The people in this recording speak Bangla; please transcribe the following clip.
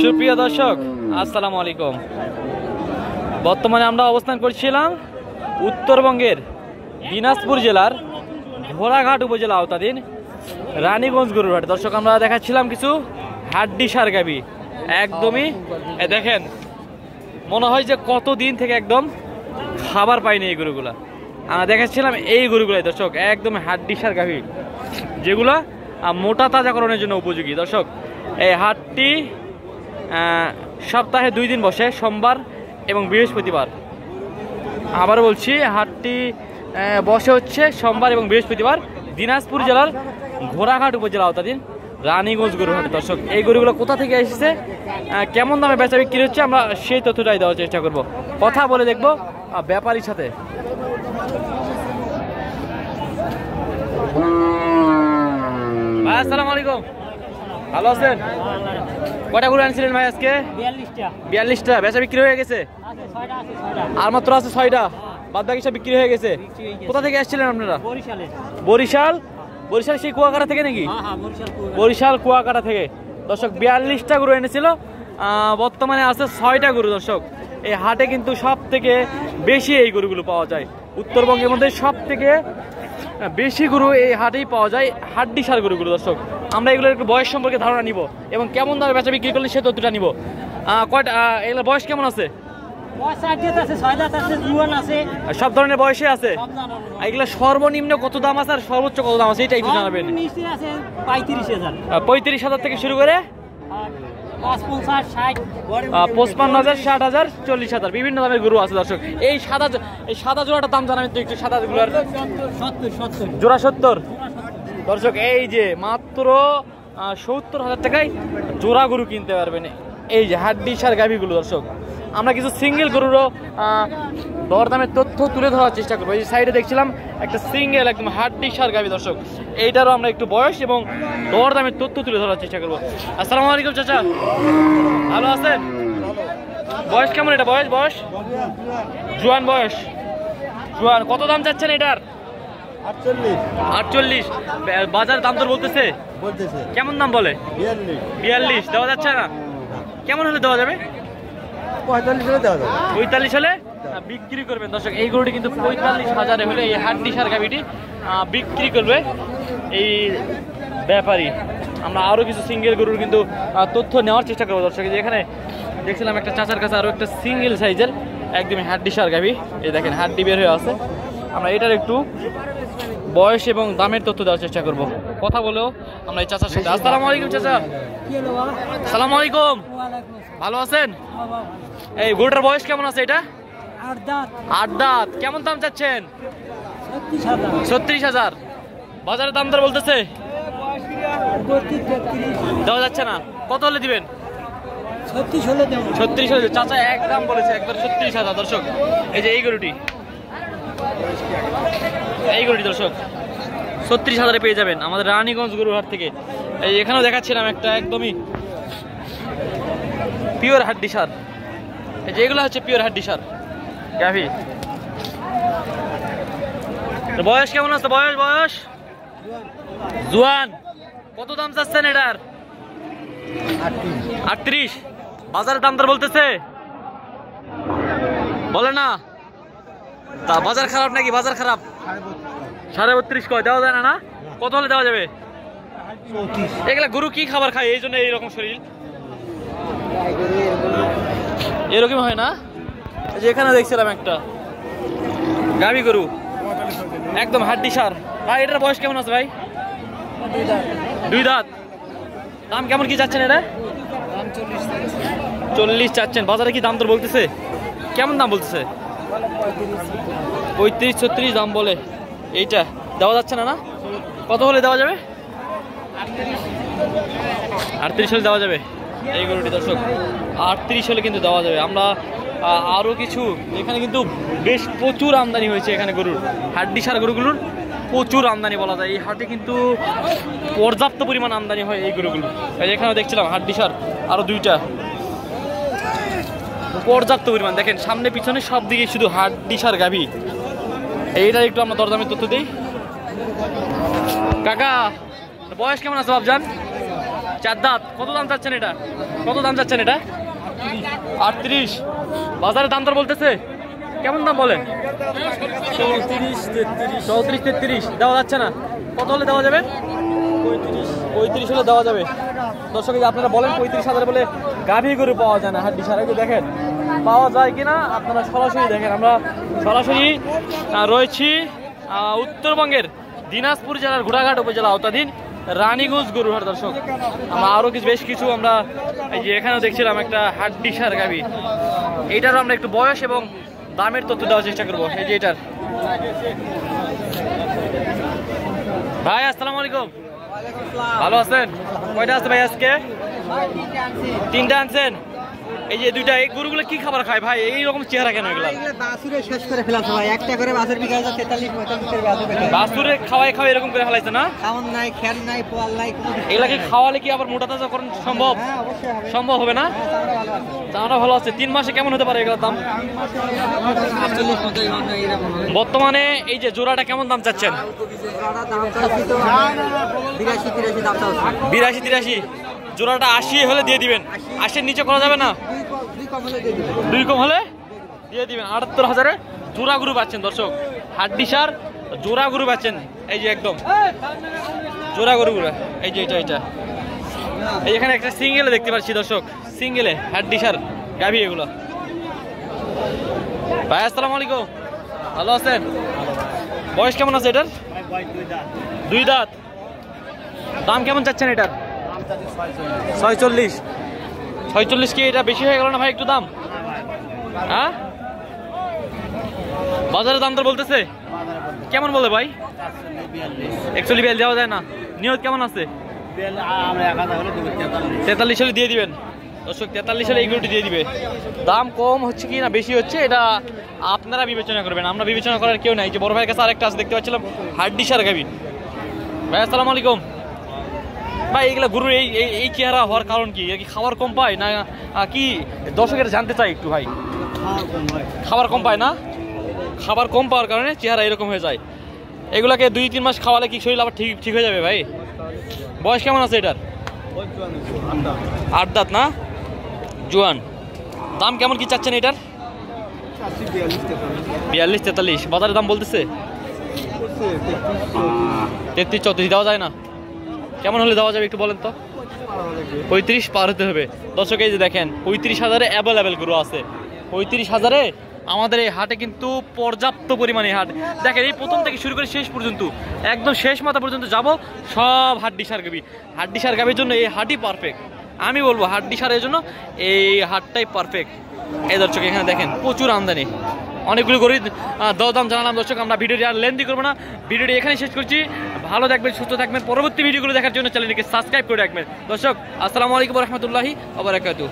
সুপ্রিয় দর্শক, আসসালামু আলাইকুম। বর্তমানে আমরা অবস্থান করছিলাম উত্তরবঙ্গের দিনাজপুর জেলার ঘোড়াঘাট উপজেলা আওতাধীন রানীগঞ্জ গরুর হাট। দর্শক, আমরা দেখাচ্ছিলাম কিছু হাড্ডি সার গাভী। একদমই দেখেন, মনে হয় যে কতদিন থেকে একদম খাবার পাইনি এই গরুগুলা। আমরা দেখাচ্ছিলাম এই গরুগুলাই দর্শক, একদম হাড্ডি সার গাভী, যেগুলা মোটা তাজাকরণের জন্য উপযোগী। দর্শক, এই হাটটি সপ্তাহে 2 দিন বসে, সোমবার এবং বৃহস্পতিবার। আবার বলছি, হাটটি বসে হচ্ছে সোমবার এবং বৃহস্পতিবার দিনাজপুর জেলার ঘোড়াঘাট উপজেলা আওতাধীন রানীগঞ্জ গরুর হাট। দর্শক, এই গরুগুলো কোথা থেকে এসেছে, কেমন দামে বেচা বিক্রি হচ্ছে, আমরা সেই তথ্যটাই দেওয়ার চেষ্টা করব। কথা বলে দেখবো ব্যাপারীর সাথে। ভাই, আসসালামু আলাইকুম। ভালো আছেন? কয়টা গরু আনছিলেন ভাই আজকে? 42টা। বেচা বিক্রি হয়ে গেছে? আর মাত্র আছে 6টা, বাদ বাকি সব বিক্রি হয়ে গেছে। কোথা থেকে আসছিলেন আপনারা? বরিশাল। বরিশাল সেই কুয়াকাটা থেকে নাকি? বরিশাল কুয়াকাটা থেকে। দর্শক, 42টা গরু এনেছিল, বর্তমানে আছে 6টা গরু। দর্শক, এই হাটে কিন্তু সব থেকে বেশি এই গরুগুলো পাওয়া যায়। উত্তরবঙ্গের মধ্যে সব থেকে বেশি গরু এই হাটেই পাওয়া যায়, হাড্ডি সার গরুগুলো। দর্শক, আমরা এগুলোর একটু বয়স সম্পর্কে ধারণা নিব এবং কেমন দামে বেচা বিক্রি করলে সে তথ্যটা নিব। কয়টা এগুলোর বয়স কেমন আছে? সব ধরনের বয়সে আছে। এগুলো সর্বনিম্ন কত দাম আছে আর সর্বোচ্চ কত দাম আছে, এটা একটু জানাবেন। 35,000 থেকে শুরু করে 55,000, 60,000, 40,000 বিভিন্ন দামের গরু আছে। দর্শক, এই সাদা জোড়াটার দাম জানাবেন তো একটু? সাদা জোড়ার জোড়া 70। দর্শক, এই যে মাত্র 70,000 টাকায় জোড়া গরু কিনতে পারবেন এই যে হাড্ডি সার গাভীগুলো। দর্শক, আমরা কিছু সিঙ্গেল গরুরও দরদামের তথ্য তুলে ধরার চেষ্টা করবো। এই সাইডে দেখছিলাম একটা সিঙ্গেল একদম হাড্ডি সার গাভী। দর্শক, এইটারও আমরা একটু বয়স এবং দরদামের তথ্য তুলে ধরার চেষ্টা করবো। আসসালামু আলাইকুম চাচা, ভালো আছেন? বয়স কেমন এটা? বয়স জোয়ান বয়স, জোয়ান। কত দাম চাচ্ছেন এটার? 48। বাজার দাম দর বলতেছে? কেমন দাম বলে? 42 দেওয়া যাচ্ছে না? কেমন হলে দেওয়া যাবে? 45 হলে বিক্রি করবেন। দর্শক, এই গরুটি কিন্তু 45,000 হলে এই হাড্ডি সার গাভীটি বিক্রি করবে এই ব্যাপারী। আমরা আরো কিছু সিঙ্গেল গরুর কিন্তু তথ্য নেওয়ার চেষ্টা করবো। দর্শক, এখানে দেখছিলাম একটা চাচার কাছে আরো একটা সিঙ্গেল সাইজের একদমই হাড্ডি সার গাভী। এই দেখেন, হাড্ডি বের হয়ে আছে। আমরা এটার একটু বয়স এবং দামের তথ্য দেওয়ার চেষ্টা করব। কথা বলেও আমরা এই চাচার সাথে। আসসালামু আলাইকুম চাচা। আসসালামু আলাইকুম, ভালো আছেন? এই গরুটার বয়স কেমন আছে এটা? 8 দাঁত। কেমন দাম চাচ্ছেন? 36,000। বাজারে দাম দর বলতেছে? দেওয়া যাচ্ছে না। কত হলে দিবেন? 36 হলে। চাচা এক দাম বলেছে, একবার 36,000। দর্শক, এই যে এই গরুটি দর্শক 36,000 পেয়ে যাবেন আমাদের রানীগঞ্জ গরুর হাট থেকে। এই এখানেও দেখাচ্ছিলাম একটা একদমই পিওর হাড্ডি সার। এই যে এগুলো হচ্ছে পিওর হাড্ডি সার গাভী। বয়স কেমন আছে? বয়স জোয়ান। কত দাম চাচ্ছেন এটার? 38। বাজারের দাম দর বলতেছে? বলে না। তা বাজার খারাপ নাকি? বাজার খারাপ। 32.5 কয়? দেওয়া যায় না? কত হলে দেওয়া যাবে? এগুলা গরু কি খাবার খায় এই জন্য এইরকম শরীর? এরকম হয় না? যে এখানে দেখছিলাম একটা গাভী গরু, একদম হাড্ডি সার। ভাই, এটার বয়স কেমন আছে ভাই? 2 দাঁত। দাম কেমন কি চাচ্ছেন এটা? 40 চাচ্ছেন। বাজারে কি দাম দর বলতেছে? কেমন দাম বলতেছে? 35-36 দাম বলে। এইটা দেওয়া যাচ্ছে না? কত হলে দেওয়া যাবে? 38 হলে দেওয়া যাবে এই গরুটি। দর্শক, 38 হলে কিন্তু দেওয়া যাবে। আমরা আরো কিছু, এখানে কিন্তু বেশ প্রচুর আমদানি হয়েছে এখানে গরুর, হাড্ডি সার গরুগুলোর প্রচুর আমদানি বলা যায়। এই হাটে কিন্তু পর্যাপ্ত পরিমাণ আমদানি হয় এই গরুগুলো। এখানেও দেখছিলাম হাড্ডি সার আরো 2টা, পর্যাপ্ত পরিমাণ। দেখেন, সামনে পিছনে সব দিকে শুধু হাড্ডি সার গাভী। এইটার একটু আমরা দরদামের তথ্য দিই। কাকা, বয়স কেমন আছে বাবজান? 4 দাঁত। কত দাম চাচ্ছেন এটা? কত দাম চাচ্ছেন এটা? 38। বাজারে দাম দর বলতেছে কেমন দাম বলেন? 34 33 দেওয়া যাচ্ছে না। কত হলে দেওয়া যাবে? 35 হলে দেওয়া যাবে। দর্শক আপনারা বলেন 35,000 বলে গাভী গরু পাওয়া যায় না হাড্ডি সার। দেখেন পাওয়া যায় কিনা আপনারা সরাসরি দেখেন। আমরা সরাসরি রয়েছি উত্তরবঙ্গের দিনাজপুর জেলার ঘোড়াঘাট উপজেলা আওতাধীন রানীগঞ্জ গরুহাট। দর্শক আমরা আরো বেশ কিছু আমরা এই যে এখানেও দেখছিলাম একটা হাড্ডি সার গাভী। এইটারও আমরা একটু বয়স এবং দামের তথ্য দেওয়ার চেষ্টা করবো। এই যে এটার ভাই আসসালামু আলাইকুম, ভালো আছেন? কয়টা আছে ভাই আজকে? 3টা আনছেন। এই যে 2টা, এই গরুগুলো কি খাবার খায় ভাই? এইরকম চেহারা কেন এগুলা? শেষ করে ফেলাছে ভাই, একটা করে বাছুর বিক্রি হচ্ছে 43-45 বাছুরে খাওয়াই এরকম করে ফেলাইছে না? খাওয়ান নাই, খেয়াল নাই, পোয়াল নাই। এগুলা কি খাওয়ালে কি আবার মোটা তাজা করেন সম্ভব? সম্ভব হবে না? চামড়া ভালো আছে। 3 মাসে কেমন হতে পারে এগুলোর দাম? বর্তমানে এই যে জোড়াটা কেমন দাম চাচ্ছেন? 82-83 জোড়াটা 80 হলে দিয়ে দিবেন। 80-র নিচে করা যাবে না? 2 কম হলে দিয়ে দিবেন। 78,000-এ জোড়া গরু পাচ্ছেন দর্শক, হাড্ডি সার জোড়া গরু পাচ্ছেন। এই যে একদম জোড়া গরুগুলো। এই যে এটা এই এখানে একটা সিঙ্গেলে দেখতে পাচ্ছি দর্শক, সিঙ্গেলে হাড্ডি সার গাভী এগুলো। ভাই আসসালামু আলাইকুম, ভালো আছেন? বয়স কেমন আছে এটার? 2 দাঁত। দাম কেমন চাচ্ছেন এটার? 46 কি এটা বেশি হয়ে গেল না ভাই একটু দাম? হ্যাঁ বাজারে দাম দর বলতেছে কেমন বলে ভাই? 41 দেওয়া যায় না? নিয়ত কেমন আছে? 43 হলে দিয়ে দিবেন দর্শক। 43 হলে এই গরুটি দিয়ে দিবে। দাম কম হচ্ছে কি না বেশি হচ্ছে এটা আপনারা বিবেচনা করবেন, আমরা বিবেচনা করার কেউ নাই। যে বড় ভাইয়ের কাছে আরেকটা আছে দেখতে পাচ্ছিলাম হাড্ডি সার গাভী। ভাই আসসালামু আলাইকুম। ভাই এগুলা গরুর এই চেহারা হওয়ার কারণ কি? খাবার কম পায় না কি? দর্শকের জানতে চাই একটু ভাই। খাবার কম পায় না? খাবার কম পাওয়ার কারণে চেহারা এরকম হয়ে যায়। এগুলাকে 2-3 মাস খাওয়ালে কি শরীর আবার ঠিক হয়ে যাবে ভাই? বয়স কেমন আছে এটার? 8 দাঁত না? জোয়ান। দাম কেমন কি চাচ্ছেন এটার? 42-43 বাজারে দাম বলতেছে 33-34 দেওয়া যায় না? কেমন হলে দেওয়া যাবে একটু বলেন তো? 35 পার হতে হবে দর্শক। এই যে দেখেন 35,000-এ অ্যাভেলেবেল গরু আছে। 35,000-এ আমাদের এই হাটে কিন্তু পর্যাপ্ত পরিমাণে হাট। দেখেন এই প্রথম থেকে শুরু করে শেষ পর্যন্ত একদম শেষ মাথা পর্যন্ত যাব সব হাড্ডি সার গাভী। হাড্ডি সার গাভীর জন্য এই হাটই পারফেক্ট। আমি বলবো হাড্ডি সারের জন্য এই হাটটাই পারফেক্ট। এই দর্শক এখানে দেখেন প্রচুর আমদানি, অনেকগুলো গরু দরদাম জানালাম দর্শক। আমরা ভিডিওটি আর লেন্দি করবো না, ভিডিওটি এখানে শেষ করছি। ভালো থাকবেন, সুস্থ থাকবেন। পরবর্তী ভিডিওগুলো দেখার জন্য চ্যানেলটিকে সাবস্ক্রাইব করে রাখবেন দর্শক। আসসালামু আলাইকুম ওয়া রাহমাতুল্লাহি ওয়া বারাকাতুহু।